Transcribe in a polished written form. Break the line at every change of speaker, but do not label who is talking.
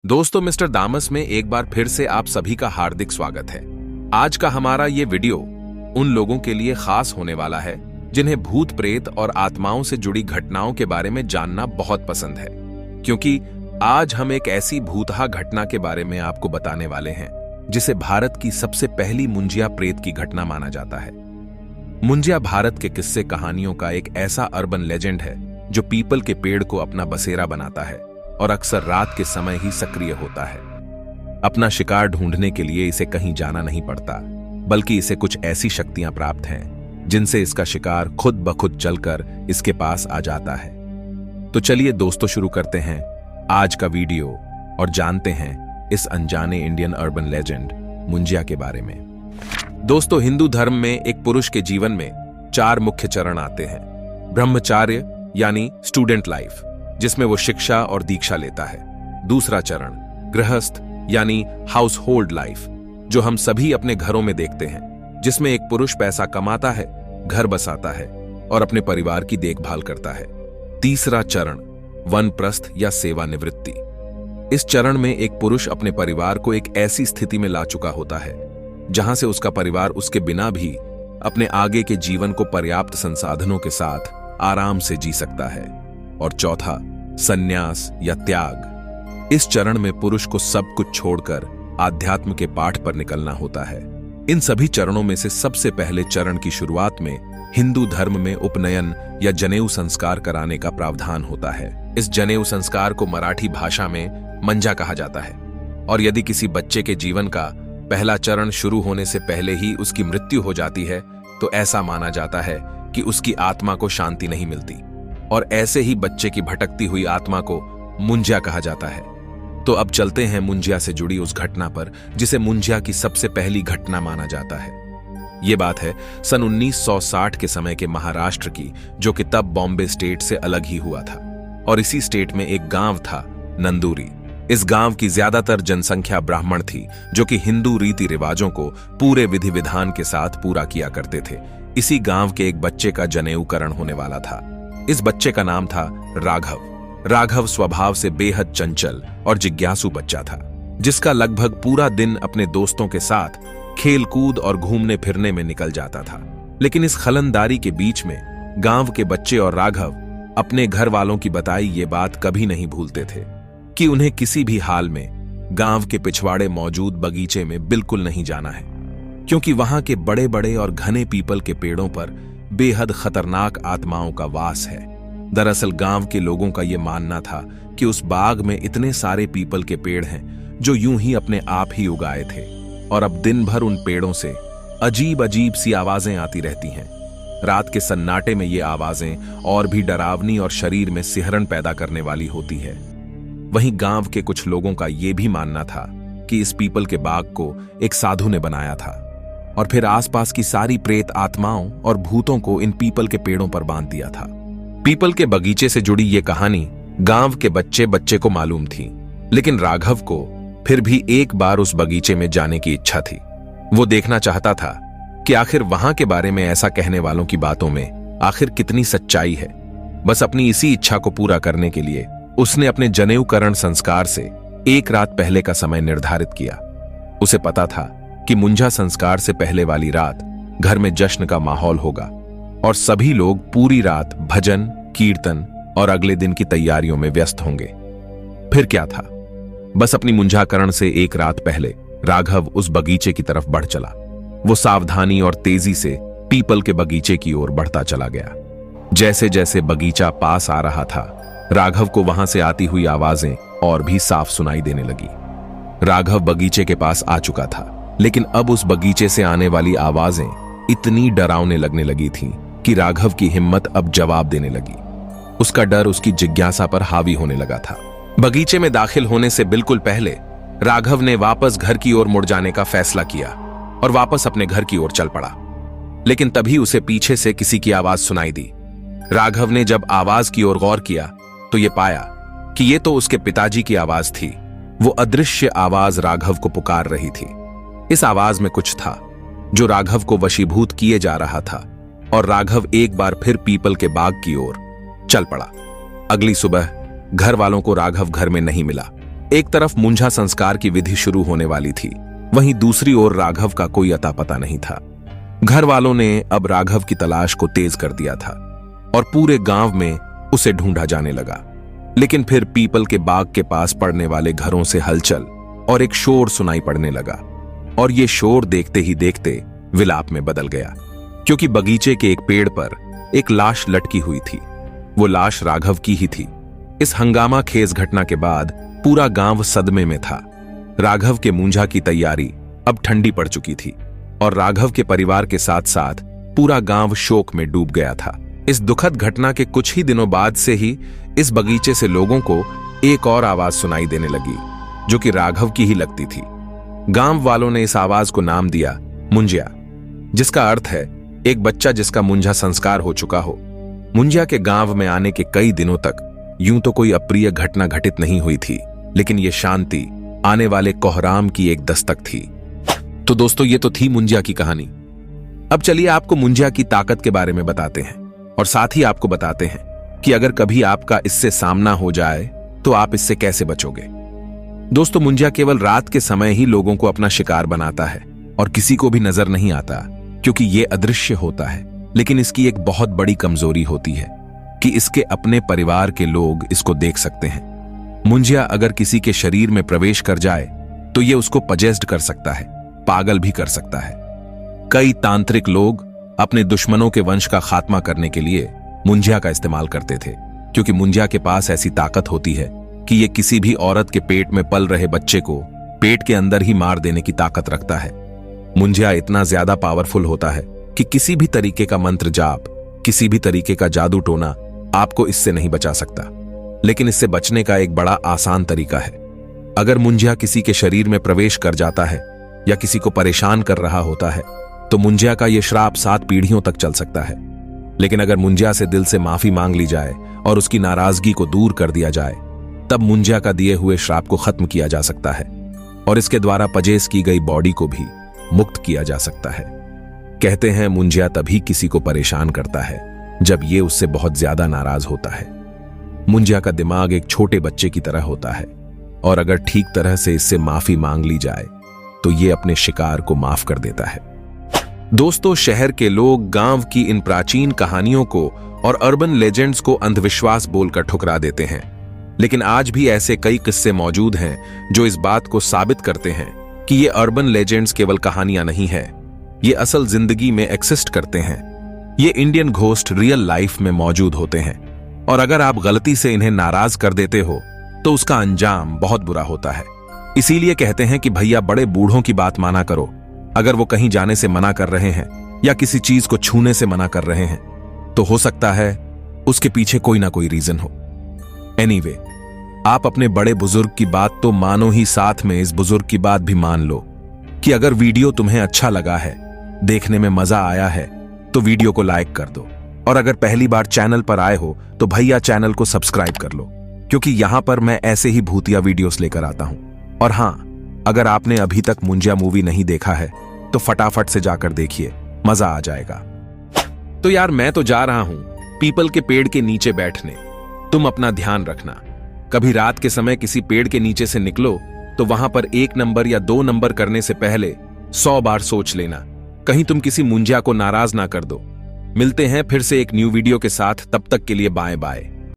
दोस्तों, मिस्टर दामस में एक बार फिर से आप सभी का हार्दिक स्वागत है। आज का हमारा ये वीडियो उन लोगों के लिए खास होने वाला है जिन्हें भूत प्रेत और आत्माओं से जुड़ी घटनाओं के बारे में जानना बहुत पसंद है, क्योंकि आज हम एक ऐसी भूतहा घटना के बारे में आपको बताने वाले हैं जिसे भारत की सबसे पहली मुंजिया प्रेत की घटना माना जाता है। मुंजिया भारत के किस्से कहानियों का एक ऐसा अर्बन लेजेंड है जो पीपल के पेड़ को अपना बसेरा बनाता है और अक्सर रात के समय ही सक्रिय होता है। अपना शिकार ढूंढने के लिए इसे कहीं जाना नहीं पड़ता, बल्कि इसे कुछ ऐसी शक्तियां प्राप्त हैं जिनसे इसका शिकार खुद ब खुद चलकर इसके पास आ जाता है। तो चलिए दोस्तों, शुरू करते हैं आज का वीडियो और जानते हैं इस अनजाने इंडियन अर्बन लेजेंड मुंजिया के बारे में। दोस्तों, हिंदू धर्म में एक पुरुष के जीवन में 4 मुख्य चरण आते हैं। ब्रह्मचार्य यानी स्टूडेंट लाइफ, जिसमें वो शिक्षा और दीक्षा लेता है। दूसरा चरण गृहस्थ यानी हाउस होल्ड लाइफ, जो हम सभी अपने घरों में देखते हैं, जिसमें एक पुरुष पैसा कमाता है, घर बसाता है और अपने परिवार की देखभाल करता है। तीसरा चरण वनप्रस्थ या सेवानिवृत्ति। इस चरण में एक पुरुष अपने परिवार को एक ऐसी स्थिति में ला चुका होता है जहां से उसका परिवार उसके बिना भी अपने आगे के जीवन को पर्याप्त संसाधनों के साथ आराम से जी सकता है। और चौथा संन्यास या त्याग। इस चरण में पुरुष को सब कुछ छोड़कर आध्यात्म के पाठ पर निकलना होता है। इन सभी चरणों में से सबसे पहले चरण की शुरुआत में हिंदू धर्म में उपनयन या जनेऊ संस्कार कराने का प्रावधान होता है। इस जनेऊ संस्कार को मराठी भाषा में मंजा कहा जाता है, और यदि किसी बच्चे के जीवन का पहला चरण शुरू होने से पहले ही उसकी मृत्यु हो जाती है तो ऐसा माना जाता है कि उसकी आत्मा को शांति नहीं मिलती, और ऐसे ही बच्चे की भटकती हुई आत्मा को मुंजिया कहा जाता है। तो अब चलते हैं मुंजिया से जुड़ी उस घटना पर जिसे मुंजिया की सबसे पहली घटना माना जाता है। ये बात है सन 1960 के समय के महाराष्ट्र की, जो कि तब बॉम्बे स्टेट से अलग ही हुआ था। और इसी स्टेट में एक गांव था नंदूरी। इस गांव की ज्यादातर जनसंख्या ब्राह्मण थी, जो कि हिंदू रीति रिवाजों को पूरे विधि विधान के साथ पूरा किया करते थे। इसी गांव के एक बच्चे का जनेऊकरण होने वाला था। इस बच्चे का नाम था राघव। राघव स्वभाव से बेहद चंचल और जिज्ञासु बच्चा था, जिसका लगभग पूरा दिन अपने दोस्तों के साथ खेल कूद और घूमने फिरने में निकल जाता था। लेकिन इस खलनदारी के बीच में गांव के बच्चे और राघव अपने घर वालों की बताई ये बात कभी नहीं भूलते थे कि उन्हें किसी भी हाल में गांव के पिछवाड़े मौजूद बगीचे में बिल्कुल नहीं जाना है, क्योंकि वहां के बड़े बड़े और घने पीपल के पेड़ों पर बेहद खतरनाक आत्माओं का वास है। दरअसल गांव के लोगों का यह मानना था कि उस बाग में इतने सारे पीपल के पेड़ हैं जो यूं ही अपने आप ही उगाए थे, और अब दिन भर उन पेड़ों से अजीब अजीब सी आवाजें आती रहती हैं। रात के सन्नाटे में ये आवाजें और भी डरावनी और शरीर में सिहरन पैदा करने वाली होती है। वहीं गांव के कुछ लोगों का यह भी मानना था कि इस पीपल के बाग को एक साधु ने बनाया था और फिर आसपास की सारी प्रेत आत्माओं और भूतों को इन पीपल के पेड़ों पर बांध दिया था। पीपल के बगीचे से जुड़ी ये कहानी गांव के बच्चे को मालूम थी, लेकिन राघव को फिर भी एक बार उस बगीचे में जाने की इच्छा थी। वो देखना चाहता था कि आखिर वहां के बारे में ऐसा कहने वालों की बातों में आखिर कितनी सच्चाई है। बस अपनी इसी इच्छा को पूरा करने के लिए उसने अपने जनेऊकरण संस्कार से एक रात पहले का समय निर्धारित किया। उसे पता था कि मुंजा संस्कार से पहले वाली रात घर में जश्न का माहौल होगा और सभी लोग पूरी रात भजन, कीर्तन और अगले दिन की तैयारियों में व्यस्त होंगे। फिर क्या था, बस अपनी मुंजाकरण से एक रात पहले राघव उस बगीचे की तरफ बढ़ चला। वो सावधानी और तेजी से पीपल के बगीचे की ओर बढ़ता चला गया। जैसे जैसे बगीचा पास आ रहा था, राघव को वहां से आती हुई आवाजें और भी साफ सुनाई देने लगी। राघव बगीचे के पास आ चुका था, लेकिन अब उस बगीचे से आने वाली आवाजें इतनी डरावने लगने लगी थीं कि राघव की हिम्मत अब जवाब देने लगी। उसका डर उसकी जिज्ञासा पर हावी होने लगा था। बगीचे में दाखिल होने से बिल्कुल पहले राघव ने वापस घर की ओर मुड़ जाने का फैसला किया और वापस अपने घर की ओर चल पड़ा। लेकिन तभी उसे पीछे से किसी की आवाज सुनाई दी। राघव ने जब आवाज की ओर गौर किया तो ये पाया कि ये तो उसके पिताजी की आवाज थी। वो अदृश्य आवाज राघव को पुकार रही थी। इस आवाज में कुछ था जो राघव को वशीभूत किए जा रहा था, और राघव एक बार फिर पीपल के बाग की ओर चल पड़ा। अगली सुबह घर वालों को राघव घर में नहीं मिला। एक तरफ मुंजा संस्कार की विधि शुरू होने वाली थी, वहीं दूसरी ओर राघव का कोई अता पता नहीं था। घर वालों ने अब राघव की तलाश को तेज कर दिया था और पूरे गांव में उसे ढूंढा जाने लगा। लेकिन फिर पीपल के बाग के पास पड़ने वाले घरों से हलचल और एक शोर सुनाई पड़ने लगा, और ये शोर देखते ही देखते विलाप में बदल गया, क्योंकि बगीचे के एक पेड़ पर एक लाश लटकी हुई थी। वो लाश राघव की ही थी। इस हंगामा खेज घटना के बाद पूरा गांव सदमे में था। राघव के मुंजा की तैयारी अब ठंडी पड़ चुकी थी और राघव के परिवार के साथ साथ पूरा गांव शोक में डूब गया था। इस दुखद घटना के कुछ ही दिनों बाद से ही इस बगीचे से लोगों को एक और आवाज सुनाई देने लगी, जो कि राघव की ही लगती थी। गांव वालों ने इस आवाज को नाम दिया मुंजिया, जिसका अर्थ है एक बच्चा जिसका मुंजा संस्कार हो चुका हो। मुंजिया के गांव में आने के कई दिनों तक यूं तो कोई अप्रिय घटना घटित नहीं हुई थी, लेकिन यह शांति आने वाले कोहराम की एक दस्तक थी। तो दोस्तों, ये तो थी मुंजिया की कहानी। अब चलिए आपको मुंजिया की ताकत के बारे में बताते हैं और साथ ही आपको बताते हैं कि अगर कभी आपका इससे सामना हो जाए तो आप इससे कैसे बचोगे। दोस्तों, मुंजिया केवल रात के समय ही लोगों को अपना शिकार बनाता है और किसी को भी नजर नहीं आता, क्योंकि यह अदृश्य होता है। लेकिन इसकी एक बहुत बड़ी कमजोरी होती है कि इसके अपने परिवार के लोग इसको देख सकते हैं। मुंजिया अगर किसी के शरीर में प्रवेश कर जाए तो यह उसको पजेस्ड कर सकता है, पागल भी कर सकता है। कई तांत्रिक लोग अपने दुश्मनों के वंश का खात्मा करने के लिए मुंजिया का इस्तेमाल करते थे, क्योंकि मुंजिया के पास ऐसी ताकत होती है कि यह किसी भी औरत के पेट में पल रहे बच्चे को पेट के अंदर ही मार देने की ताकत रखता है। मुंजिया इतना ज्यादा पावरफुल होता है कि किसी भी तरीके का मंत्र जाप, किसी भी तरीके का जादू टोना आपको इससे नहीं बचा सकता। लेकिन इससे बचने का एक बड़ा आसान तरीका है। अगर मुंजिया किसी के शरीर में प्रवेश कर जाता है या किसी को परेशान कर रहा होता है तो मुंजिया का यह श्राप 7 पीढ़ियों तक चल सकता है। लेकिन अगर मुंजिया से दिल से माफी मांग ली जाए और उसकी नाराजगी को दूर कर दिया जाए, तब मुंजिया का दिए हुए श्राप को खत्म किया जा सकता है और इसके द्वारा पजेस की गई बॉडी को भी मुक्त किया जा सकता है। कहते हैं मुंजिया तभी किसी को परेशान करता है जब ये उससे बहुत ज्यादा नाराज होता है। मुंजिया का दिमाग एक छोटे बच्चे की तरह होता है और अगर ठीक तरह से इससे माफी मांग ली जाए तो ये अपने शिकार को माफ कर देता है। दोस्तों, शहर के लोग गांव की इन प्राचीन कहानियों को और अर्बन लेजेंड्स को अंधविश्वास बोलकर ठुकरा देते हैं, लेकिन आज भी ऐसे कई किस्से मौजूद हैं जो इस बात को साबित करते हैं कि ये अर्बन लेजेंड्स केवल कहानियां नहीं है, ये असल जिंदगी में एक्सिस्ट करते हैं। ये इंडियन घोस्ट रियल लाइफ में मौजूद होते हैं और अगर आप गलती से इन्हें नाराज कर देते हो तो उसका अंजाम बहुत बुरा होता है। इसीलिए कहते हैं कि भैया बड़े बूढ़ों की बात माना करो। अगर वो कहीं जाने से मना कर रहे हैं या किसी चीज को छूने से मना कर रहे हैं तो हो सकता है उसके पीछे कोई ना कोई रीजन हो। एनीवे, आप अपने बड़े बुजुर्ग की बात तो मानो ही, साथ में इस बुजुर्ग की बात भी मान लो कि अगर वीडियो तुम्हें अच्छा लगा है, देखने में मजा आया है, तो वीडियो को लाइक कर दो और अगर पहली बार चैनल पर आए हो तो भैया चैनल को सब्सक्राइब कर लो, क्योंकि यहां पर मैं ऐसे ही भूतिया वीडियोस लेकर आता हूं। और हां, अगर आपने अभी तक मुंजिया मूवी नहीं देखा है तो फटाफट से जाकर देखिए, मजा आ जाएगा। तो यार, मैं तो जा रहा हूं पीपल के पेड़ के नीचे बैठने। तुम अपना ध्यान रखना। कभी रात के समय किसी पेड़ के नीचे से निकलो तो वहां पर 1 नंबर या 2 नंबर करने से पहले 100 बार सोच लेना, कहीं तुम किसी मुंजिया को नाराज ना कर दो। मिलते हैं फिर से एक न्यू वीडियो के साथ, तब तक के लिए बाय बाय।